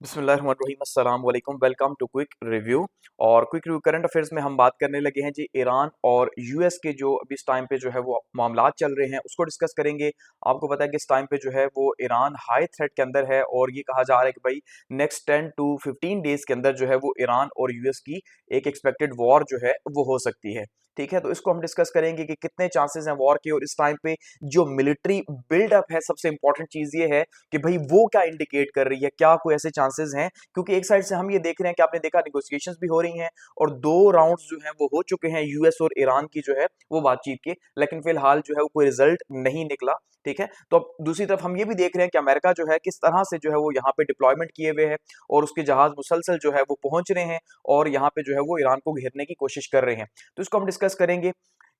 बिस्मिल्लाहिर्रहमानिर्रहीम अस्सलाम वालेकुम वेलकम टू क्विक रिव्यू। और क्विक रिव्यू करंट अफेयर्स में हम बात करने लगे हैं जी ईरान और यूएस के जो अभी इस टाइम पे जो है वो मामलात चल रहे हैं उसको डिस्कस करेंगे। आपको पता है कि इस टाइम पे जो है वो ईरान हाई थ्रेट के अंदर है और ये कहा जा रहा है कि भाई नेक्स्ट 10 टू 15 डेज के अंदर जो है वो ईरान और यूएस की एक एक्सपेक्टेड वॉर जो है वो हो सकती है। ठीक है, तो इसको हम डिस्कस करेंगे कि कितने चांसेस हैं वॉर के और इस टाइम पे जो मिलिट्री बिल्डअप है सबसे इंपॉर्टेंट चीज ये है कि भाई वो क्या इंडिकेट कर रही है, क्या कोई ऐसे चांसेस हैं। क्योंकि एक साइड से हम ये देख रहे हैं कि आपने देखा निगोशिएशंस भी हो रही हैं और दो राउंड्स जो हैं वो हो चुके हैं यूएस और ईरान की जो है वो बातचीत के, लेकिन फिलहाल जो है वो कोई रिजल्ट नहीं निकला। ठीक है, तो अब दूसरी तरफ हम ये भी देख रहे हैं कि अमेरिका जो है किस तरह से जो है वो यहाँ पे डिप्लॉयमेंट किए हुए है और उसके जहाज मुसलसल जो है वो पहुंच रहे हैं और यहाँ पे जो है वो ईरान को घेरने की कोशिश कर रहे हैं। तो इसको हम डिस्कस करेंगे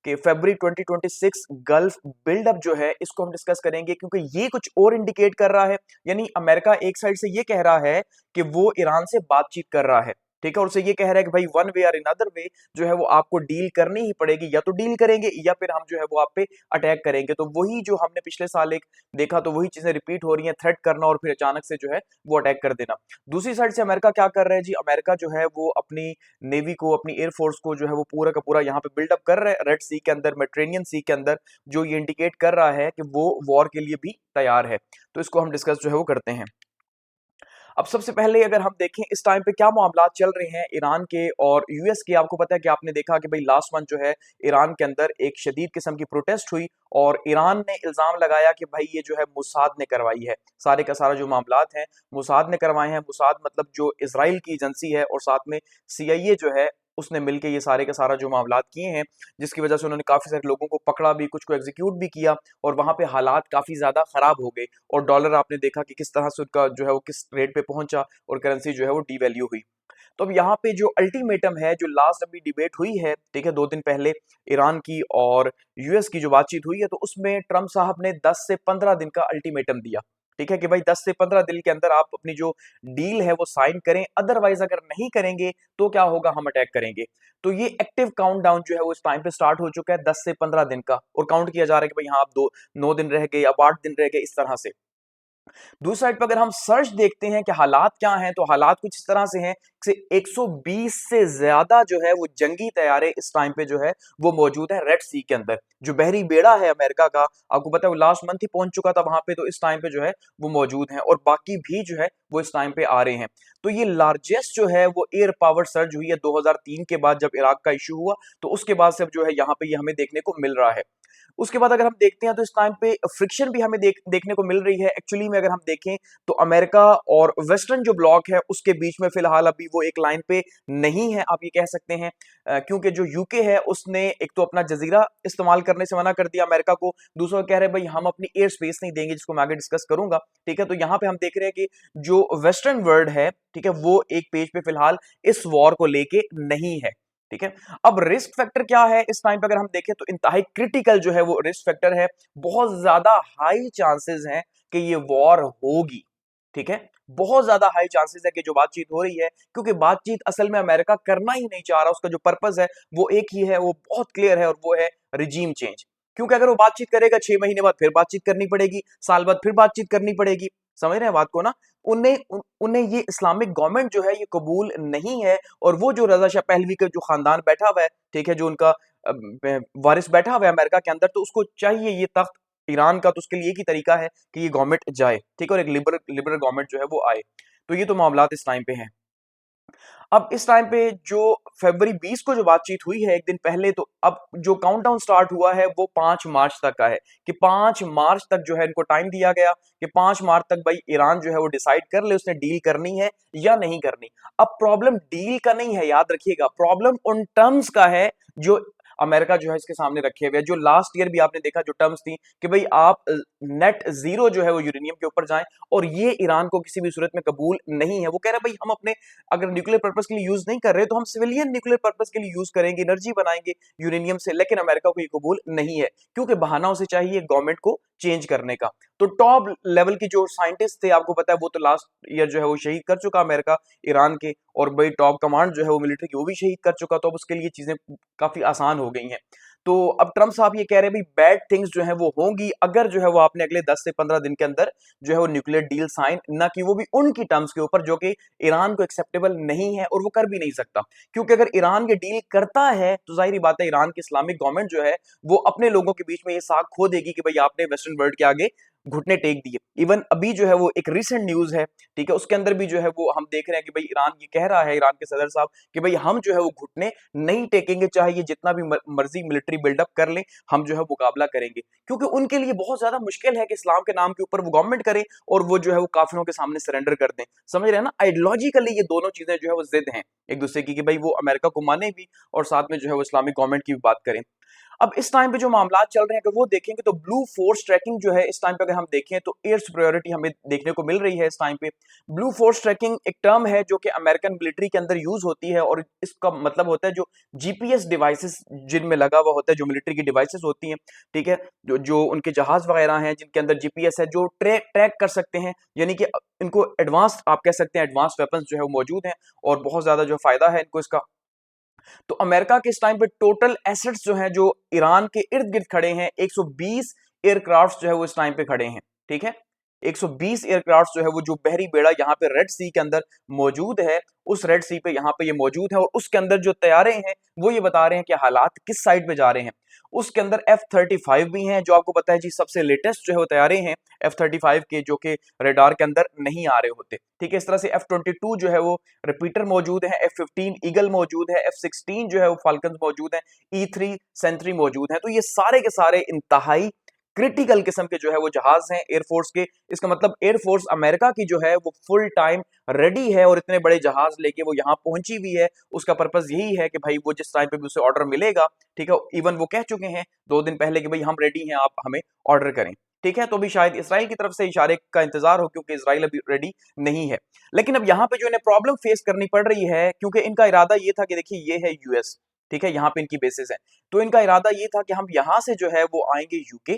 कि फरवरी 2026 गल्फ बिल्डअप जो है इसको हम डिस्कस करेंगे, क्योंकि ये कुछ और इंडिकेट कर रहा है। यानी अमेरिका एक साइड से ये कह रहा है कि वो ईरान से बातचीत कर रहा है, ठीक है, और उसे ये कह रहा है कि भाई वन वे और इन अदर वे जो है वो आपको डील करनी ही पड़ेगी, या तो डील करेंगे या फिर हम जो है वो आप पे अटैक करेंगे। तो वही जो हमने पिछले साल एक देखा, तो वही चीजें रिपीट हो रही हैं, थ्रेट करना और फिर अचानक से जो है वो अटैक कर देना। दूसरी साइड से अमेरिका क्या कर रहा है जी, अमेरिका जो है वो अपनी नेवी को, अपनी एयरफोर्स को जो है वो पूरा का पूरा यहाँ पे बिल्डअप कर रहा है रेड सी के अंदर, मेडिटेरेनियन सी के अंदर, जो ये इंडिकेट कर रहा है कि वो वॉर के लिए भी तैयार है। तो इसको हम डिस्कस जो है वो करते हैं। अब सबसे पहले अगर हम देखें इस टाइम पे क्या मामलात चल रहे हैं ईरान के और यूएस के, आपको पता है कि आपने देखा कि भाई लास्ट मंथ जो है ईरान के अंदर एक शदीद किस्म की प्रोटेस्ट हुई और ईरान ने इल्जाम लगाया कि भाई ये जो है मुसाद ने करवाई है, सारे का सारा जो मामलात हैं मुसाद ने करवाए हैं। मुसाद मतलब जो इसराइल की एजेंसी है और साथ में सीआईए जो है उसने मिलके ये सारे का सारा जो मामलात किए हैं, जिसकी वजह से उन्होंने काफी सारे लोगों को पकड़ा भी, कुछ को एग्जीक्यूट भी किया और वहां पे हालात काफी ज्यादा खराब हो गए और डॉलर आपने देखा कि किस तरह से उसका जो है वो किस रेट पे पहुंचा और करेंसी जो है वो डीवैल्यू हुई। तो अब यहाँ पे जो अल्टीमेटम है, जो लास्ट अभी डिबेट हुई है, ठीक है, 2 दिन पहले ईरान की और यूएस की जो बातचीत हुई है, तो उसमें ट्रंप साहब ने 10 से 15 दिन का अल्टीमेटम दिया। ठीक है कि भाई 10 से 15 दिन के अंदर आप अपनी जो डील है वो साइन करें, अदरवाइज अगर नहीं करेंगे तो क्या होगा, हम अटैक करेंगे। तो ये एक्टिव काउंटडाउन जो है वो इस टाइम पे स्टार्ट हो चुका है 10 से 15 दिन का, और काउंट किया जा रहा है कि भाई हाँ आप 9 दिन रह गए, अब 8 दिन रह गए, इस तरह से। दूसरी साइड पर अगर हम सर्च देखते हैं कि हालात क्या हैं, तो हालात कुछ इस तरह से हैं कि 120 से ज्यादा जो है वो जंगी तैयारे इस टाइम पे जो है वो मौजूद है रेड सी के अंदर। जो बहरी बेड़ा है अमेरिका का, आपको पता है वो लास्ट मंथ ही पहुंच चुका था वहां पे, तो इस टाइम पे जो है वो मौजूद है और बाकी भी जो है वो इस टाइम पे आ रहे हैं। तो ये लार्जेस्ट जो है वो एयर पावर सर्ज हुई है 2003 के बाद, जब इराक का इशू हुआ, तो उसके बाद से अब जो है यहाँ पे ये हमें देखने को मिल रहा है। उसके बाद अगर हम देखते हैं तो इस टाइम पे फ्रिक्शन भी हमें देखने को मिल रही है। एक्चुअली में अगर हम देखें तो अमेरिका और वेस्टर्न जो ब्लॉक है उसके बीच में फिलहाल अभी वो एक लाइन पे नहीं है, आप ये कह सकते हैं, क्योंकि जो यूके है उसने एक तो अपना जजीरा इस्तेमाल करने से मना कर दिया अमेरिका को, दूसरा कह रहे हैं भाई हम अपनी एयर स्पेस नहीं देंगे, जिसको मैं आगे डिस्कस करूंगा। ठीक है, तो यहाँ पे हम देख रहे हैं कि जो वेस्टर्न वर्ल्ड है, ठीक है, वो एक पेज पे फिलहाल इस वॉर को लेके नहीं है। ठीक है, अब रिस्क फैक्टर क्या है इस टाइम पे अगर हम देखें तो इंतहाई क्रिटिकल जो है वो रिस्क फैक्टर है, बहुत ज्यादा हाई चांसेस हैं कि ये वॉर होगी। ठीक है, बहुत ज्यादा हाई चांसेस है कि जो बातचीत हो रही है, क्योंकि बातचीत असल में अमेरिका करना ही नहीं चाह रहा, उसका जो पर्पस है वो एक ही है, वो बहुत क्लियर है और वो है रिजीम चेंज। क्योंकि अगर वो बातचीत करेगा 6 महीने बाद फिर बातचीत करनी पड़ेगी, साल बाद फिर बातचीत करनी पड़ेगी, समझ रहे हैं बात को ना। उन्हें ये इस्लामिक गवर्नमेंट जो है ये कबूल नहीं है, और वो जो रजा शाह पहलवी का जो खानदान बैठा हुआ है, ठीक है, जो उनका वारिस बैठा हुआ है अमेरिका के अंदर, तो उसको चाहिए ये तख्त ईरान का, तो उसके लिए एक ही तरीका है कि ये गवर्नमेंट जाए, ठीक है, और एक लिबरल लिबरल गवर्नमेंट जो है वो आए। तो ये तो मामलात इस टाइम पे हैं। अब इस टाइम पे जो फरवरी 20 को जो बातचीत हुई है एक दिन पहले, तो अब जो काउंटडाउन स्टार्ट हुआ है वो 5 मार्च तक का है, कि 5 मार्च तक जो है इनको टाइम दिया गया कि 5 मार्च तक भाई ईरान जो है वो डिसाइड कर ले उसने डील करनी है या नहीं करनी। अब प्रॉब्लम डील का नहीं है, याद रखिएगा, प्रॉब्लम उन टर्म्स का है जो अमेरिका जो है इसके सामने रखे हुए हैं। जो लास्ट ईयर भी आपने देखा जो टर्म्स थी कि भाई आप नेट जीरो जो है वो यूरेनियम के ऊपर जाएं, और ये ईरान को किसी भी सूरत में कबूल नहीं है। वो कह रहे हैं भाई हम अपने अगर न्यूक्लियर पर्पस के लिए यूज नहीं कर रहे तो हम सिविलियन न्यूक्लियर पर्पस के लिए यूज करेंगे, एनर्जी बनाएंगे यूरेनियम से, लेकिन अमेरिका को ये कबूल नहीं है, क्योंकि बहाना उसे चाहिए गवर्नमेंट को चेंज करने का। तो टॉप लेवल की जो साइंटिस्ट थे, आपको पता है, वो तो लास्ट ईयर जो है वो शहीद कर चुका अमेरिका ईरान के, और भाई टॉप कमांड जो है वो मिलिट्री की वो भी शहीद कर चुका, तो अब उसके लिए चीजें काफी आसान हो गई हैं। तो अब ट्रम्प साहब ये कह रहे हैं भाई बैड थिंग्स जो है वो होंगी अगर जो है वो आपने अगले 10 से 15 दिन के अंदर जो है वो न्यूक्लियर डील साइन ना की, वो भी उनकी टर्म्स के ऊपर जो कि ईरान को एक्सेप्टेबल नहीं है और वो कर भी नहीं सकता। क्योंकि अगर ईरान ये डील करता है तो जाहिर बात है ईरान की इस्लामिक गवर्नमेंट जो है वो अपने लोगों के बीच में ये साख खो देगी कि भाई आपने वेस्टर्न वर्ल्ड के आगे घुटने टेक दिए। इवन अभी जो है वो एक रिसेंट न्यूज है, ठीक है, उसके अंदर भी जो है वो हम देख रहे हैं कि भाई ईरान ये कह रहा है, ईरान के सदर साहब, कि भाई हम जो है वो घुटने नहीं टेकेंगे, चाहे ये जितना भी मर्जी मिलिट्री बिल्डअप कर ले, हम जो है मुकाबला करेंगे। क्योंकि उनके लिए बहुत ज्यादा मुश्किल है कि इस्लाम के नाम के ऊपर वो गवर्नमेंट करे और वो जो है वो काफिरों के सामने सरेंडर कर दें। समझ रहे हैं ना, आइडियोलॉजिकली ये दोनों चीजें जो है वो जिद हैं एक दूसरे की, कि भाई वो अमेरिका को माने भी और साथ में जो है वो इस्लामिक गवर्नमेंट की भी बात करें। अब इस टाइम पे जो मामला चल रहे हैं अगर वो देखेंगे तो ब्लू फोर्स ट्रैकिंग जो है इस टाइम पे अगर हम देखें तो एयर सुपीरियरिटी हमें देखने को मिल रही है इस टाइम पे। ब्लू फोर्स ट्रैकिंग एक टर्म है जो कि अमेरिकन मिलिट्री के अंदर यूज होती है और इसका मतलब होता है जो जीपीएस डिवाइसेस जिनमें लगा हुआ होता है, जो मिलिट्री की डिवाइसेस होती हैं, ठीक है, जो जो उनके जहाज वगैरह हैं जिनके अंदर जीपीएस है, जो ट्रैक ट्रैक कर सकते हैं, यानी कि इनको एडवांस आप कह सकते हैं, एडवांस वेपन्स जो है वो मौजूद हैं और बहुत ज्यादा जो फायदा है इनको इसका। तो अमेरिका के इस टाइम पे टोटल एसेट्स जो हैं जो ईरान के इर्द गिर्द खड़े हैं, 120 एयरक्राफ्ट जो है वो इस टाइम पे खड़े हैं, ठीक है, 120 एयरक्राफ्ट जो है वो जो बहरी बेड़ा यहाँ पे रेड सी के अंदर मौजूद है, उस रेड सी पे यहाँ पे ये मौजूद है और उसके अंदर जो तैयारे हैं वो ये बता रहे हैं कि हालात किस साइड पे जा रहे हैं। उसके अंदर F-35 भी हैं जो आपको पता है जी सबसे लेटेस्ट जो है वो तैयारे हैं F-35 के, जो कि रडार के अंदर नहीं आ रहे होते, ठीक है। इस तरह से F-22 जो है वो रिपीटर मौजूद है, F-15 ईगल मौजूद है, F-16 जो है वो फाल्कन मौजूद है, E-3 सेंट्री मौजूद है। तो ये सारे के सारे इंतहाई क्रिटिकल किस्म के जो है वो जहाज हैं एयरफोर्स के। इसका मतलब एयरफोर्स अमेरिका की जो है वो फुल टाइम रेडी है और इतने बड़े जहाज लेके वो यहाँ पहुंची हुई है। उसका पर्पज यही है कि भाई वो जिस टाइम पे भी उसे ऑर्डर मिलेगा, ठीक है, इवन वो कह चुके हैं 2 दिन पहले कि भाई हम रेडी हैं, आप हमें ऑर्डर करें, ठीक है। तो अभी शायद इसराइल की तरफ से इशारे का इंतजार हो क्योंकि इसराइल अभी रेडी नहीं है। लेकिन अब यहाँ पे जो इन्हें प्रॉब्लम फेस करनी पड़ रही है क्योंकि इनका इरादा ये था कि देखिए ये है यूएस, ठीक है, यहाँ पे इनकी बेसिस है, तो इनका इरादा ये था कि हम यहाँ से जो है वो आएंगे यूके,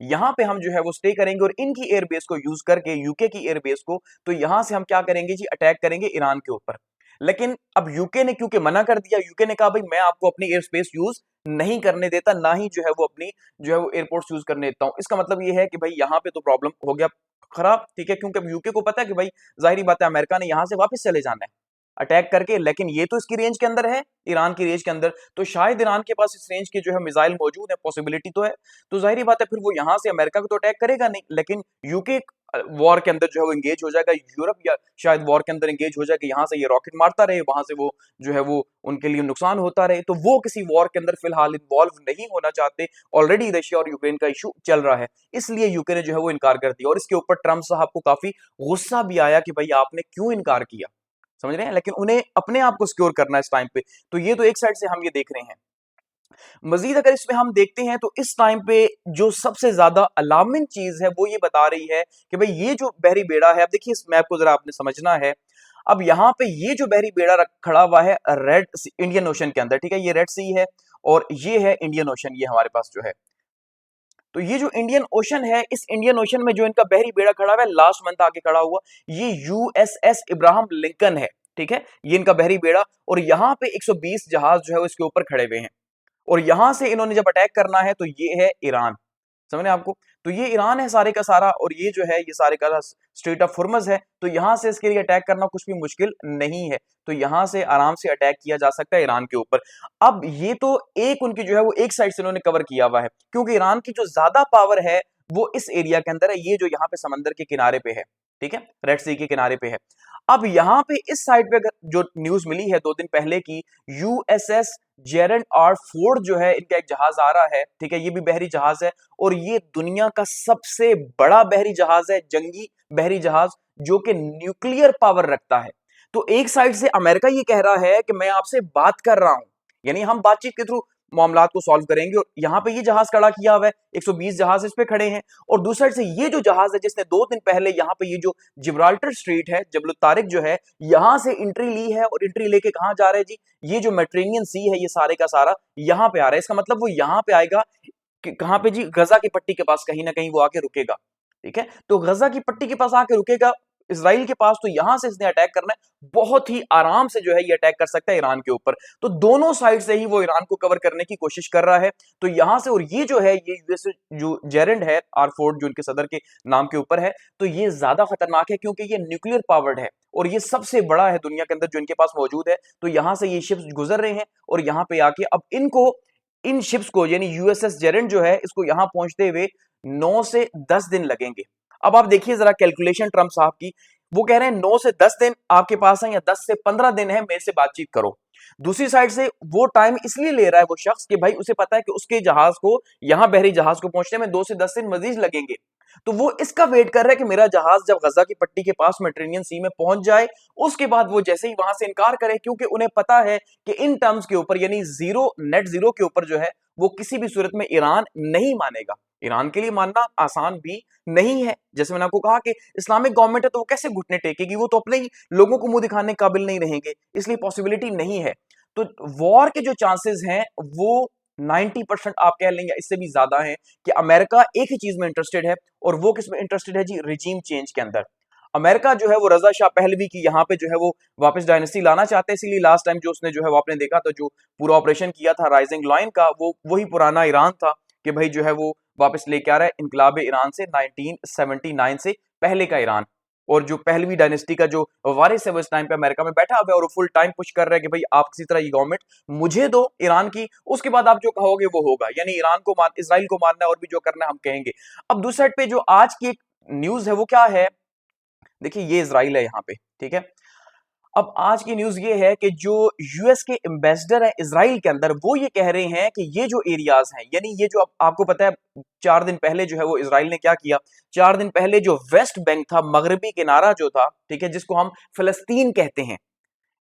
यहाँ पे हम जो है वो स्टे करेंगे और इनकी एयरबेस को यूज करके, यूके की एयरबेस को, तो यहां से हम क्या करेंगे जी, अटैक करेंगे ईरान के ऊपर। लेकिन अब यूके ने क्योंकि मना कर दिया, यूके ने कहा भाई मैं आपको अपनी एयर स्पेस यूज नहीं करने देता, ना ही जो है वो अपनी जो है वो एयरपोर्ट यूज करने देता हूं। इसका मतलब ये है कि भाई यहाँ पे तो प्रॉब्लम हो गया खराब, ठीक है, क्योंकि अब यूके को पता है कि भाई जाहिर बात है अमेरिका ने यहां से वापस चले जाना है अटैक करके, लेकिन ये तो इसकी रेंज के अंदर है, ईरान की रेंज के अंदर, तो शायद ईरान के पास इस रेंज के जो है मिसाइल मौजूद है, पॉसिबिलिटी तो है। तो जाहिर बात है फिर वो यहां से अमेरिका को तो अटैक करेगा नहीं, लेकिन यूके वॉर के अंदर जो है वो इंगेज हो जाएगा, यूरोप या शायद वॉर के अंदर इंगेज हो जाएगा, यहाँ से ये रॉकेट मारता रहे, वहां से वो जो है वो उनके लिए नुकसान होता रहे। तो वो किसी वॉर के अंदर फिलहाल इन्वॉल्व नहीं होना चाहते। ऑलरेडी रशिया और यूक्रेन का इशू चल रहा है, इसलिए यूके ने जो है वो इनकार कर दिया और इसके ऊपर ट्रम्प साहब को काफी गुस्सा भी आया कि भाई आपने क्यों इनकार किया, समझ रहे हैं, लेकिन उन्हें अपने आप को सिक्योर करना है इस टाइम पे। तो ये तो एक साइड से हम ये देख रहे हैं। मजीद अगर इसमें हम देखते हैं तो इस टाइम पे जो सबसे ज्यादा अलार्मिंग चीज है वो ये बता रही है कि भाई ये जो बहरी बेड़ा है, अब देखिए इस मैप को जरा आपने समझना है। अब यहाँ पे ये जो बहरी बेड़ा खड़ा हुआ है रेड इंडियन ओशन के अंदर, ठीक है, ये रेड सी है और ये है इंडियन ओशन, ये हमारे पास जो है। तो ये जो इंडियन ओशन है, इस इंडियन ओशन में जो इनका बहरी बेड़ा खड़ा हुआ है, लास्ट मंथ आके खड़ा हुआ, ये यूएसएस इब्राहिम लिंकन है, ठीक है, ये इनका बहरी बेड़ा, और यहाँ पे 120 जहाज जो है इसके ऊपर खड़े हुए हैं और यहां से इन्होंने जब अटैक करना है तो ये है ईरान, समझ रहे हैं आपको, तो ये ईरान है सारे का सारा और ये जो है ये सारे का स्ट्रेट ऑफ हुर्मुज है। तो यहां से इसके लिए अटैक करना कुछ भी मुश्किल नहीं है, तो यहां से आराम से अटैक किया जा सकता है ईरान के ऊपर। अब ये तो एक उनकी जो है वो एक साइड से उन्होंने कवर किया हुआ है, क्योंकि ईरान की जो ज्यादा पावर है वो इस एरिया के अंदर है, ये जो यहाँ पे समंदर के किनारे पे है, ठीक है, रेड सी के किनारे पे है। अब यहाँ पे इस साइड पे जो न्यूज मिली है 2 दिन पहले की, यूएसएस जेरन आर फोर्ड जो है इनका एक जहाज आ रहा है, ठीक है, ये भी बहरी जहाज है और ये दुनिया का सबसे बड़ा बहरी जहाज है, जंगी बहरी जहाज, जो कि न्यूक्लियर पावर रखता है। तो एक साइड से अमेरिका ये कह रहा है कि मैं आपसे बात कर रहा हूं, यानी हम बातचीत के थ्रू मामला को सॉल्व करेंगे, और यहां पे ये जहाज खड़ा किया हुआ है, 120 जहाज इस पे खड़े हैं, और दूसरी साइड से ये जो जहाज है जिसने 2 दिन पहले यहाँ पे ये जो जिब्राल्टर स्ट्रेट है, जबल तारिक जो है, यहां से एंट्री ली है और एंट्री लेके कहां जा रहे हैं जी, ये जो मेडिटेरेनियन सी है ये सारे का सारा यहां पे आ रहा है। इसका मतलब वो यहां पे आएगा कहां पे जी, गजा की पट्टी के पास कहीं ना कहीं वो आके रुकेगा, ठीक है, तो गजा की पट्टी के पास आके रुकेगा। इसराइल के पास, तो यहां से इसने अटैक करना है, बहुत ही आराम से जो है ये अटैक कर सकता है ईरान के ऊपर। तो दोनों साइड से ही वो ईरान को कवर करने की कोशिश कर रहा है। तो यहां से, और ये जो है ये यूएस जो जेरेंड है R4 जो इनके सदर के नाम के ऊपर है, तो ये ज्यादा खतरनाक है क्योंकि ये न्यूक्लियर पावर्ड है और ये सबसे बड़ा है दुनिया के अंदर जो इनके पास मौजूद है। तो यहां से ये शिप्स गुजर रहे हैं और यहां पे आके अब इनको, इन शिप्स को यानी यूएसएस जेरेंड जो है इसको यहां पहुंचते हुए 9 से 10 दिन लगेंगे। अब आप देखिए जरा कैलकुलेशन ट्रम्प साहब की, वो कह रहे हैं 9 से 10 दिन आपके पास है या 10 से 15 दिन है, मेरे से बातचीत करो। दूसरी साइड से वो टाइम इसलिए ले रहा है वो शख्स कि भाई उसे पता है कि उसके जहाज को, यहां बहरी जहाज को पहुंचने में 2 से 10 दिन मजीद लगेंगे। तो वो इसका वेट कर रहा है कि मेरा जहाज जब गजा की पट्टी के पास मेडिटेरेनियन सी में पहुंच जाए, उसके बाद वो जैसे ही वहां से इनकार करे, क्योंकि उन्हें पता है कि इन टर्म्स के ऊपर यानी जीरो, नेट जीरो के ऊपर जो है वो किसी भी सूरत में ईरान नहीं मानेगा। ईरान के लिए मानना आसान भी नहीं है। जैसे मैंने आपको कहा कि इस्लामिक गवर्नमेंट है तो वो कैसे घुटने टेकेगी, वो तो अपने ही लोगों को मुंह दिखाने के काबिल नहीं रहेंगे, इसलिए पॉसिबिलिटी नहीं है। तो वॉर के जो चांसेस हैं वो 90% आप कह लेंगे, इससे भी ज्यादा है कि अमेरिका एक ही चीज में इंटरेस्टेड है, और वो किस में इंटरेस्टेड है जी, रिजीम चेंज के अंदर। अमेरिका जो है वो रजा शाह पहलवी की यहाँ पे जो है वो वापस डायनेस्टी लाना चाहते हैं, इसीलिए लास्ट टाइम जो उसने जो है वो आपने देखा था, जो पूरा ऑपरेशन किया था राइजिंग लाइन का, वो वही पुराना ईरान था कि भाई जो है वो वापस लेके आ रहा है इनकलाब ईरान से 1979 से पहले का ईरान। और जो पहलवी डायनेस्टी का जो वारिस है वो इस टाइम पे अमेरिका में बैठा हुआ है और फुल टाइम पुश कर रहा है कि भाई आप किसी तरह ये गवर्नमेंट मुझे दो ईरान की, उसके बाद आप जो कहोगे वो होगा, यानी ईरान को मान, इसराइल को मानना है और भी जो करना है हम कहेंगे। अब दूसरी साइड पे जो आज की एक न्यूज है वो क्या है, देखिए ये इसराइल है यहाँ पे, ठीक है। अब आज की न्यूज ये है कि जो यूएस के एम्बेसडर है इसराइल के अंदर, वो ये कह रहे हैं कि ये जो एरियाज हैं, यानी ये जो आपको पता है 4 दिन पहले जो है वो इसराइल ने क्या किया, 4 दिन पहले जो वेस्ट बैंक था, मगरबी किनारा जो था, ठीक है, जिसको हम फिलिस्तीन कहते हैं,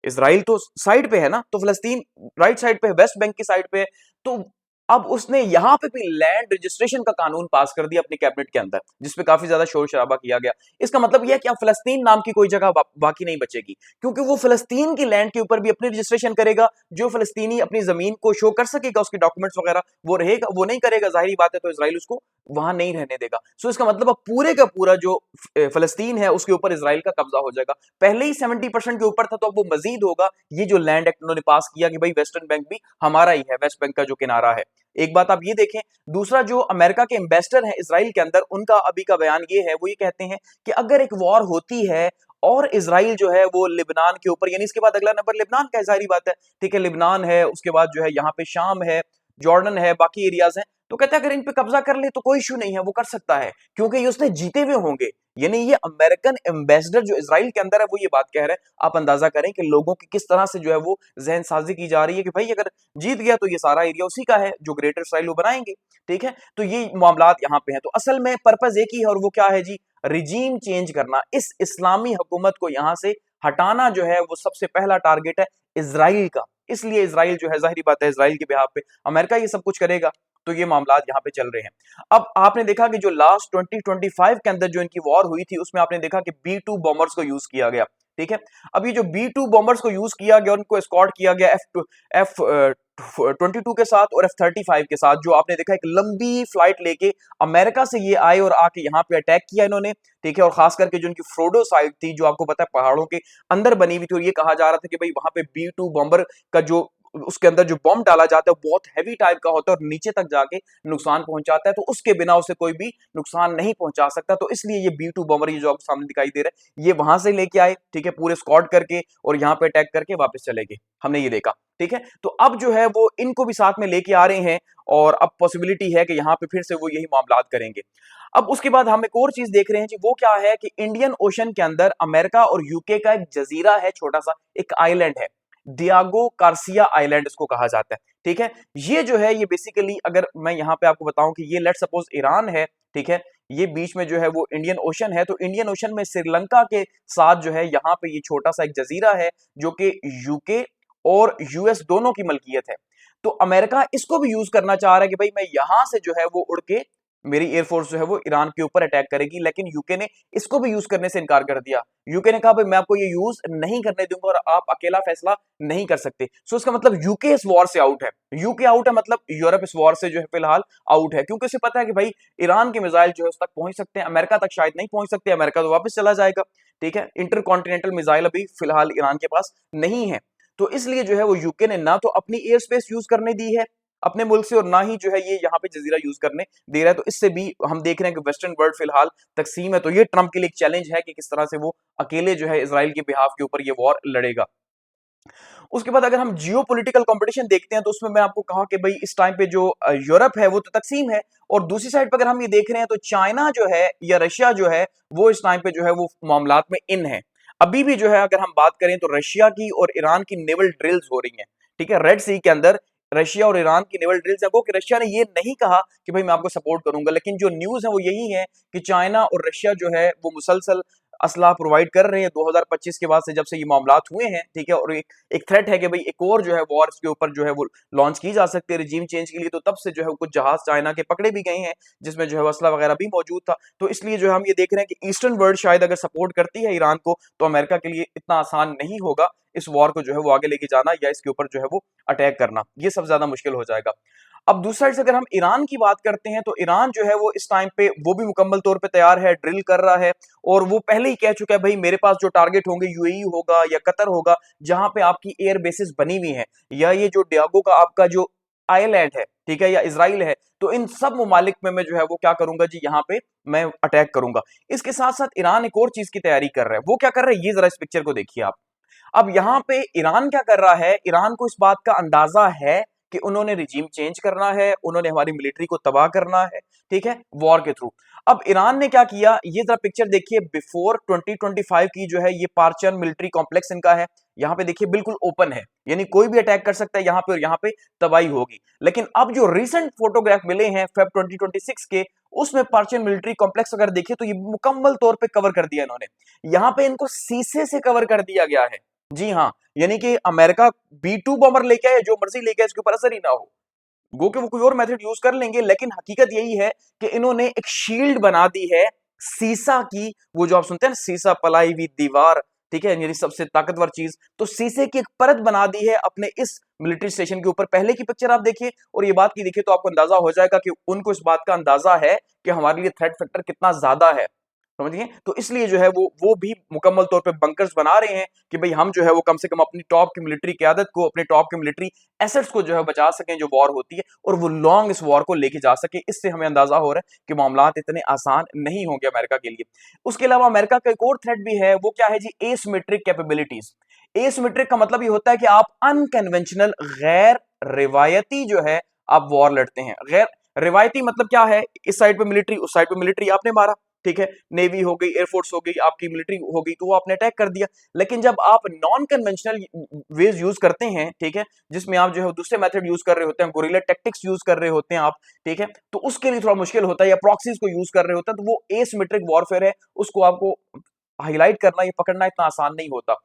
इसराइल तो साइड पे है ना, तो फिलिस्तीन राइट साइड पे है, वेस्ट बैंक की साइड पे है। तो अब उसने यहां पे भी लैंड रजिस्ट्रेशन का कानून पास कर दिया अपने कैबिनेट के अंदर, जिसपे काफी ज्यादा शोर शराबा किया गया। इसका मतलब यह है कि अब फिलिस्तीन नाम की कोई जगह बाकी नहीं बचेगी, क्योंकि वो फिलिस्तीन की लैंड के ऊपर भी अपनी रजिस्ट्रेशन करेगा। जो फिलिस्तीनी अपनी जमीन को शो कर सकेगा, उसके डॉक्यूमेंट्स वगैरह वो रहेगा, वो नहीं करेगा, जाहिर बात है, तो इसराइल उसको वहां नहीं रहने देगा। सो इसका मतलब अब पूरे का पूरा जो फिलिस्तीन है उसके ऊपर इसराइल का कब्जा हो जाएगा। पहले ही 70% के ऊपर था, तो अब वो मजीद होगा। ये जो लैंड एक्ट उन्होंने पास किया कि भाई वेस्टर्न बैंक भी हमारा ही है, वेस्ट बैंक का जो किनारा है। एक बात आप ये देखें। दूसरा, जो अमेरिका के एम्बेसडर हैं इसराइल के अंदर, उनका अभी का बयान ये है, वो ये कहते हैं कि अगर एक वॉर होती है और इसराइल जो है वो लिबनान के ऊपर, यानी इसके बाद अगला नंबर लिबनान का है, जाहिर बात है, ठीक है, लिबनान है, उसके बाद जो है यहाँ पे शाम है, जॉर्डन है, बाकी एरियाज हैं, तो कहते हैं अगर इन पे कब्जा कर ले तो कोई इशू नहीं है, वो कर सकता है, क्योंकि ये उसने जीते हुए होंगे। यानी ये अमेरिकन एम्बेसडर जो इसराइल के अंदर है वो ये बात कह रहे हैं। आप अंदाजा करें कि लोगों की किस तरह से जो है वो जहन साजी की जा रही है कि भाई अगर जीत गया तो ये सारा एरिया उसी का है, जो ग्रेटर इसराइल वो बनाएंगे, ठीक है। तो ये मामलात यहाँ पे हैं। तो असल में पर्पज एक ही है, और वो क्या है जी, रिजीम चेंज करना, इस इस्लामी हुकूमत को यहां से हटाना जो है वो सबसे पहला टारगेट है इसराइल का। इसलिए इसराइल जो है, जाहिर बात है, इसराइल के बिहाफ पे अमेरिका ये सब कुछ करेगा। तो ये मामलात यहाँ पे चल रहे हैं। अब आपने देखा कि जो लास्ट 2025 के अंदर जो इनकी वॉर हुई थी, उसमें आपने देखा कि B2 बॉम्बर्स को यूज किया गया, ठीक है। अब ये जो B2 बॉम्बर्स को यूज किया गया, उनको एस्कॉर्ट किया गया F-22 के साथ और F-35 के साथ, जो आपने देखा एक लंबी फ्लाइट लेके अमेरिका से ये आए और आके यहाँ पे अटैक किया इन्होंने, ठीक है। और खास करके जो इनकी फ्रोडो साइट थी, जो आपको पता है पहाड़ों के अंदर बनी हुई थी, और ये कहा जा रहा था कि भाई वहां पे B2 बॉम्बर का जो उसके अंदर जो बॉम्ब डाला जाता है वो बहुत हैवी टाइप का होता है और नीचे तक जाके नुकसान पहुंचाता है, तो उसके बिना उसे कोई भी नुकसान नहीं पहुंचा सकता। तो इसलिए ये B2 बॉम्बर, ये जो आपको सामने दिखाई दे रहा है, ये वहां से लेके आए, ठीक है, पूरे स्क्वाड करके, और यहाँ पे अटैक करके वापस चले गए, हमने ये देखा, ठीक है। तो अब जो है वो इनको भी साथ में लेके आ रहे हैं, और अब पॉसिबिलिटी है कि यहाँ पे फिर से वो यही मामलात करेंगे। अब उसके बाद हम एक और चीज देख रहे हैं जी, वो क्या है कि इंडियन ओशन के अंदर अमेरिका और यूके का एक जजीरा है, छोटा सा एक आइलैंड है, डियागो गार्सिया आइलैंड इसको कहा जाता है, ठीक है। ये जो है ये बेसिकली, अगर मैं यहाँ पे आपको बताऊं कि ये लेट सपोज ईरान है, ठीक है, ये बीच में जो है वो इंडियन ओशन है, तो इंडियन ओशन में श्रीलंका के साथ जो है यहाँ पे ये छोटा सा एक जजीरा है, जो कि यूके और यूएस दोनों की मलकियत है। तो अमेरिका इसको भी यूज करना चाह रहा है कि भाई मैं यहां से जो है वो उड़ के, मेरी एयरफोर्स जो है वो ईरान के ऊपर अटैक करेगी, लेकिन यूके ने इसको भी यूज करने से इनकार कर दिया। यूके ने कहा भाई मैं आपको ये यूज नहीं करने दूंगा और आप अकेला फैसला नहीं कर सकते। सो इसका मतलब यूके इस वॉर से आउट है। यूके आउट है मतलब यूरोप इस वॉर से जो है फिलहाल आउट है, क्योंकि उसे पता है कि भाई ईरान के मिसाइल जो है उस तक पहुंच सकते हैं, अमेरिका तक शायद नहीं पहुंच सकते, अमेरिका तो वापस चला जाएगा, ठीक है, इंटरकॉन्टिनेंटल मिसाइल अभी फिलहाल ईरान के पास नहीं है। तो इसलिए जो है वो यूके ने ना तो अपनी एयर स्पेस यूज करने दी है अपने मुल्क से, और ना ही जो है ये यहाँ पे जजीरा यूज करने दे रहा है। तो इससे भी हम देख रहे हैं कि वेस्टर्न वर्ल्ड फिलहाल तकसीम है। तो ये ट्रंप के लिए एक चैलेंज है कि किस तरह से वो अकेले जो है इसराइल के बिहाफ के ऊपर ये वॉर लड़ेगा। उसके बाद अगर हम जियो पोलिटिकल कॉम्पिटिशन देखते हैं तो उसमें मैं आपको कहा कि भाई इस टाइम पे जो यूरोप है वो तो तकसीम है, और दूसरी साइड पर अगर हम ये देख रहे हैं तो चाइना जो है या रशिया जो है वो इस टाइम पे जो है वो मामलात में इन है। अभी भी जो है अगर हम बात करें तो रशिया की और ईरान की नेवल ड्रिल्स हो रही हैं, ठीक है, रेड सी के अंदर रशिया और ईरान की नेवल ड्रिल्स है। वो कि रशिया ने ये नहीं कहा कि भाई मैं आपको सपोर्ट करूंगा, लेकिन जो न्यूज है वो यही है कि चाइना और रशिया जो है वो मुसलसल असला प्रोवाइड कर रहे हैं 2025 के बाद से, जब से ये मामलात हुए हैं, ठीक है। और एक थ्रेट है कि भाई एक और जो है वॉर के ऊपर जो है वो लॉन्च की जा सकती है रिजीम चेंज के लिए। तो तब से जो है कुछ जहाज चाइना के पकड़े भी गए हैं जिसमें जो है असला वगैरह भी मौजूद था। तो इसलिए जो है हम ये देख रहे हैं कि ईस्टर्न वर्ल्ड शायद अगर सपोर्ट करती है ईरान को तो अमेरिका के लिए इतना आसान नहीं होगा इस वॉर को जो है वो आगे लेके जाना या इसके ऊपर जो है वो अटैक करना, ये सबसे ज्यादा मुश्किल हो जाएगा। अब दूसरी साइड से अगर हम ईरान की बात करते हैं तो ईरान जो है वो इस टाइम पे वो भी मुकम्मल तौर पे तैयार है, ड्रिल कर रहा है, और वो पहले ही कह चुका है भाई मेरे पास जो टारगेट होंगे यूएई होगा या कतर होगा जहां पे आपकी एयर बेसिस बनी हुई है, या ये जो डियागो का आपका जो आइलैंड है, ठीक है, या इसराइल है, तो इन सब ममालिक में मैं जो है वो क्या करूंगा जी, यहाँ पे मैं अटैक करूंगा। इसके साथ साथ ईरान एक और चीज की तैयारी कर रहा है। वो क्या कर रहा है ये जरा इस पिक्चर को देखिए आप। अब यहां पे ईरान क्या कर रहा है, ईरान को इस बात का अंदाजा है कि उन्होंने रिजीम चेंज करना है, उन्होंने हमारी मिलिट्री को तबाह करना है, ठीक है, वॉर के थ्रू। अब ईरान ने क्या किया, ये जरा पिक्चर देखिए बिफोर 2025 की जो है ये पार्चन मिलिट्री कॉम्प्लेक्स इनका है। यहां पे देखिए बिल्कुल ओपन है, यानी कोई भी अटैक कर सकता है यहां पे, और यहां पे तबाही होगी। लेकिन अब जो रिसेंट फोटोग्राफ मिले हैं फेब 2026 के, उसमें पार्चन मिलिट्री कॉम्प्लेक्स अगर देखिए तो ये मुकम्मल तौर पे कवर कर दिया इन्होंने। यहां पे इनको शीशे से कवर कर दिया गया है, जी हाँ, यानी कि अमेरिका B2 बॉम्बर लेके आए, जो मर्जी लेके आए, इसके ऊपर असर ही ना हो। गो के वो कोई और मेथड यूज कर लेंगे, लेकिन हकीकत यही है कि इन्होंने एक शील्ड बना दी है सीसा की। वो जो आप सुनते हैं ना, सीसा पलाई हुई दीवार, ठीक है, यानी सबसे ताकतवर चीज, तो शीशे की एक परत बना दी है अपने इस मिलिट्री स्टेशन के ऊपर। पहले की पिक्चर आप देखिए और ये बात की देखिए तो आपको अंदाजा हो जाएगा कि उनको इस बात का अंदाजा है कि हमारे लिए थ्रेट फैक्टर कितना ज्यादा है, समझिए। तो इसलिए जो है वो भी मुकम्मल तौर पे बंकर्स बना रहे हैं कि भाई हम जो है वो कम से कम अपनी टॉप की मिलिट्री क़यादत को, अपने टॉप की मिलिट्री एसेट्स को जो है बचा सकें जो वॉर होती है, और वो लॉन्ग इस वॉर को लेके जा सके। इससे हमें अंदाजा हो रहा है कि मामलात इतने आसान नहीं होंगे अमेरिका के लिए। उसके अलावा अमेरिका का एक और थ्रेट भी है, वो क्या है जी, एसिमेट्रिक कैपेबिलिटीज। एसिमेट्रिक का मतलब ये होता है कि आप अनकन्वेंशनल, गैर रिवायती जो है आप वॉर लड़ते हैं। गैर रिवायती मतलब क्या है, इस साइड पे मिलिट्री, उस साइड पे मिलिट्री, आपने मारा, ठीक है, नेवी हो गई, एयरफोर्स हो गई, आपकी मिलिट्री हो गई, तो वो आपने अटैक कर दिया। लेकिन जब आप नॉन कन्वेंशनल वेज यूज करते हैं, ठीक है, जिसमें आप जो है दूसरे मेथड यूज कर रहे होते हैं, गुरिल्ला टैक्टिक्स यूज कर रहे होते हैं आप, ठीक है, तो उसके लिए थोड़ा मुश्किल होता है, या प्रॉक्सीज को यूज कर रहे होते हैं, तो वो एसिमेट्रिक वॉरफेयर है, उसको आपको हाईलाइट करना या पकड़ना इतना आसान नहीं होता।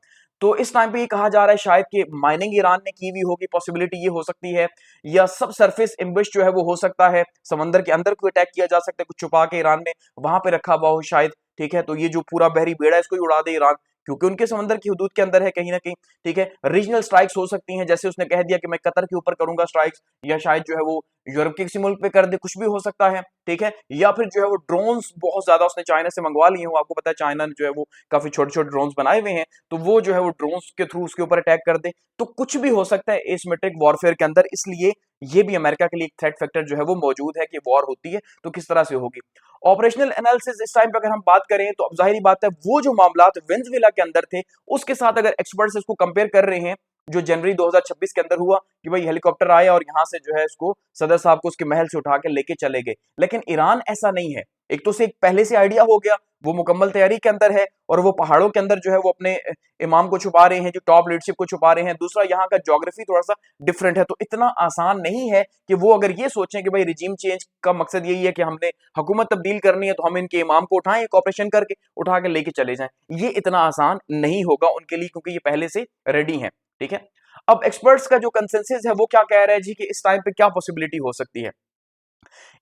तो इस टाइम पे ये कहा जा रहा है शायद कि माइनिंग ईरान ने की हुई होगी, पॉसिबिलिटी ये हो सकती है, या सब सरफेस एम्बुश जो है वो हो सकता है, समंदर के अंदर कोई अटैक किया जा सकता है, कुछ छुपा के ईरान ने वहां पे रखा हुआ हो शायद, ठीक है। तो ये जो पूरा बहरी बेड़ा है इसको ही उड़ा दे ईरान, क्योंकि उनके समंदर की हदूद के अंदर है कहीं ना कहीं, ठीक है। रीजनल स्ट्राइक्स हो सकती हैं, जैसे उसने कह दिया कि मैं कतर के ऊपर करूंगा स्ट्राइक्स, या शायद जो है वो यूरोप के किसी मुल्क पे कर दे, कुछ भी हो सकता है, ठीक है। या फिर जो है वो ड्रोन्स बहुत ज्यादा उसने चाइना से मंगवा लिए हो, आपको पता है चाइना ने जो है वो काफी छोटे छोटे ड्रोन्स बनाए हुए हैं, तो वो जो है वो ड्रोन्स के थ्रू उसके ऊपर अटैक कर दे। तो कुछ भी हो सकता है एसिमेट्रिक वॉरफेयर के अंदर, इसलिए ये भी अमेरिका के लिए एक थ्रेट फैक्टर जो है वो मौजूद है कि वॉर होती है तो किस तरह से होगी। ऑपरेशनल एनालिसिस इस टाइम पे अगर हम बात करें तो अब जाहिर बात है वो जो मामलात वेनेजुएला के अंदर थे उसके साथ अगर एक्सपर्ट्स इसको कंपेयर कर रहे हैं जो जनवरी 2026 के अंदर हुआ कि भाई हेलीकॉप्टर आया और यहां से जो है इसको सदर साहब को उसके महल से उठा के लेके चले गए, लेकिन ईरान ऐसा नहीं है। एक तो से एक पहले से आइडिया हो गया, वो मुकम्मल तैयारी के अंदर है, और वो पहाड़ों के अंदर जो है वो अपने इमाम को छुपा रहे हैं, जो टॉप लीडरशिप को छुपा रहे हैं। दूसरा, यहाँ का ज्योग्राफी थोड़ा सा डिफरेंट है, तो इतना आसान नहीं है कि वो अगर ये सोचें कि भाई रिजीम चेंज का मकसद यही है कि हमने हुकूमत तब्दील करनी है तो हम इनके इमाम को उठाएं, एक ऑपरेशन करके उठा के लेके चले जाएं। ये इतना आसान नहीं होगा उनके लिए, क्योंकि ये पहले से रेडी हैं, ठीक है। अब एक्सपर्ट्स का जो कंसेंसस है वो क्या कह रहा है जी कि इस टाइम पे क्या पॉसिबिलिटी हो सकती है।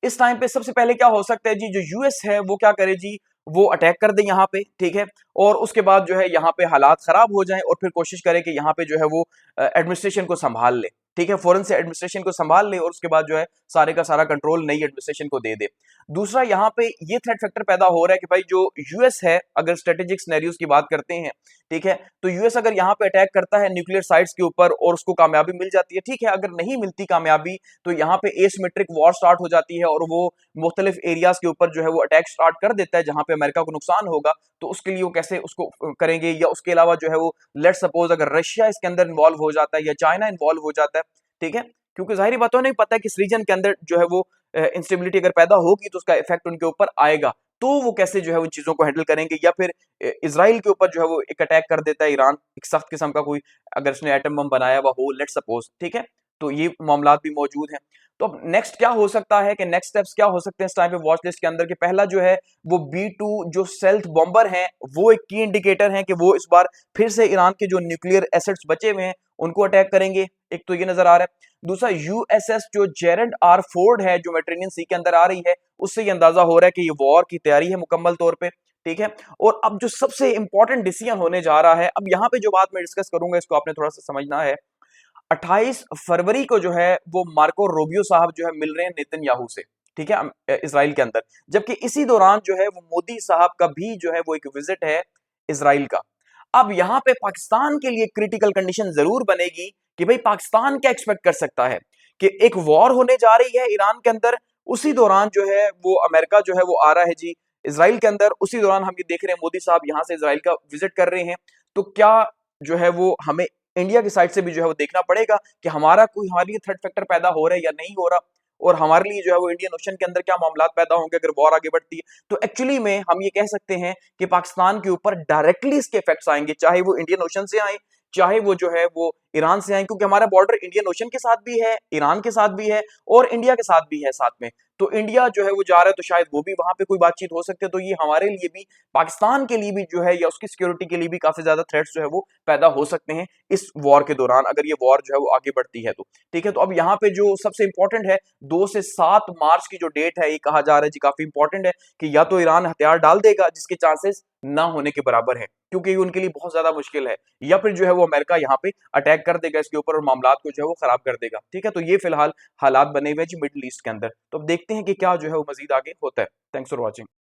इस टाइम पे सबसे पहले क्या हो सकता है जी, जो यूएस है वो क्या करे जी, वो अटैक कर दे यहाँ पे, ठीक है, और उसके बाद जो है यहाँ पे हालात खराब हो जाएं और फिर कोशिश करे कि यहाँ पे जो है वो एडमिनिस्ट्रेशन को संभाल ले। ठीक है, फौरन से एडमिनिस्ट्रेशन को संभाल ले और उसके बाद जो है सारे का सारा कंट्रोल नई एडमिनिस्ट्रेशन को दे दे। दूसरा यहाँ पे ये थ्रेट फैक्टर पैदा हो रहा है कि भाई जो यूएस है, अगर स्ट्रेटेजिक सिनेरियोज की बात करते हैं, ठीक है, तो यूएस अगर यहाँ पे अटैक करता है न्यूक्लियर साइट्स के ऊपर और उसको कामयाबी मिल जाती है, ठीक है, अगर नहीं मिलती कामयाबी तो यहाँ पे एसिमेट्रिक वॉर स्टार्ट हो जाती है और वो मुख्तलिफ एरियाज के ऊपर जो है वो अटैक स्टार्ट कर देता है जहां पे अमेरिका को नुकसान होगा। तो उसके लिए वो कैसे उसको करेंगे, या उसके अलावा जो है वो लेट सपोज अगर रशिया इसके अंदर इन्वॉल्व हो जाता है या चाइना इन्वॉल्व हो जाता है, ठीक है, क्योंकि जाहिर बात नहीं पता कि इस रीजन के अंदर जो है वो इंस्टेबिलिटी अगर पैदा होगी तो उसका इफेक्ट उनके ऊपर आएगा, तो वो कैसे जो है उन चीजों को हैंडल करेंगे। या फिर इसराइल के ऊपर जो है वो एक अटैक कर देता है ईरान, एक सख्त किस्म का कोई अगर उसने एटम बम बनाया हुआ हो लेट सपोज, ठीक है, तो ये मामला भी मौजूद हैं। तो अब नेक्स्ट क्या हो सकता है कि नेक्स्ट स्टेप्स क्या हो सकते हैं इस टाइम पे वॉच लिस्ट के अंदर, कि पहला जो है वो B2 जो स्टेल्थ बॉम्बर हैं वो एक की इंडिकेटर है कि वो इस बार फिर से ईरान के जो न्यूक्लियर एसेट्स बचे हुए हैं उनको अटैक करेंगे, एक तो ये नजर आ रहा है। दूसरा यूएसएस जो जेरेड आर फोर्ड है जो मेडिटेरेनियन सी के अंदर आ रही है, उससे ये अंदाजा हो रहा है कि ये वॉर की तैयारी है मुकम्मल तौर पे, ठीक है। और अब जो सबसे इंपॉर्टेंट डिसीजन होने जा रहा है, अब यहाँ पे जो बात मैं डिस्कस करूंगा इसको आपने थोड़ा सा समझना है। 28 फरवरी को जो है वो मार्को रूबियो साहब जो है मिल रहे हैं नेतन्याहू से, ठीक है, इसराइल के अंदर, जबकि इसी दौरान जो है वो मोदी साहब का भी जो है वो एक विजिट है इसराइल का। अब यहां पे पाकिस्तान के लिए क्रिटिकल कंडीशन जरूर बनेगी कि भाई पाकिस्तान क्या एक्सपेक्ट कर सकता है कि एक वॉर होने जा रही है ईरान के अंदर, उसी दौरान जो है वो अमेरिका जो है वो आ रहा है जी इसराइल के अंदर, उसी दौरान हम ये देख रहे हैं मोदी साहब यहां से इसराइल का विजिट कर रहे हैं। तो क्या जो है वो हमें इंडिया की साइड से भी जो है वो देखना पड़ेगा कि हमारे लिए थ्रेट फैक्टर पैदा हो रहा है या नहीं हो रहा, और हमारे लिए जो है वो इंडियन ओशन के अंदर क्या मामला पैदा होंगे अगर वॉर आगे बढ़ती है। तो एक्चुअली में हम ये कह सकते हैं कि पाकिस्तान के ऊपर डायरेक्टली इसके इफेक्ट्स आएंगे, चाहे वो इंडियन ओशन से आए, चाहे वो जो है वो ईरान से आए, क्योंकि हमारा बॉर्डर इंडियन ओशन के साथ भी है, ईरान के साथ भी है और इंडिया के साथ भी है साथ में। तो इंडिया जो है वो जा रहा है तो शायद वो भी वहां पे कोई बातचीत हो सकती है। तो ये हमारे लिए भी, पाकिस्तान के लिए भी जो है या उसकी सिक्योरिटी के लिए भी काफी ज्यादा थ्रेट्स जो है वो पैदा हो सकते हैं इस वॉर के दौरान, अगर ये वॉर जो है वो आगे बढ़ती है तो, ठीक है। तो अब यहाँ पे जो सबसे इंपॉर्टेंट है 2 से 7 मार्च की जो डेट है, ये कहा जा रहा है जी काफी इंपॉर्टेंट है कि या तो ईरान हथियार डाल देगा जिसके चांसेस ना होने के बराबर है क्योंकि ये उनके लिए बहुत ज्यादा मुश्किल है, या फिर जो है वो अमेरिका यहाँ पे अटैक कर देगा इसके ऊपर और मामलात को जो है वो खराब कर देगा, ठीक है। तो ये फिलहाल हालात बने हुए हैं जी मिडिल ईस्ट के अंदर। तो अब देखते हैं कि क्या जो है वो मजीद आगे होता है। Thanks for watching.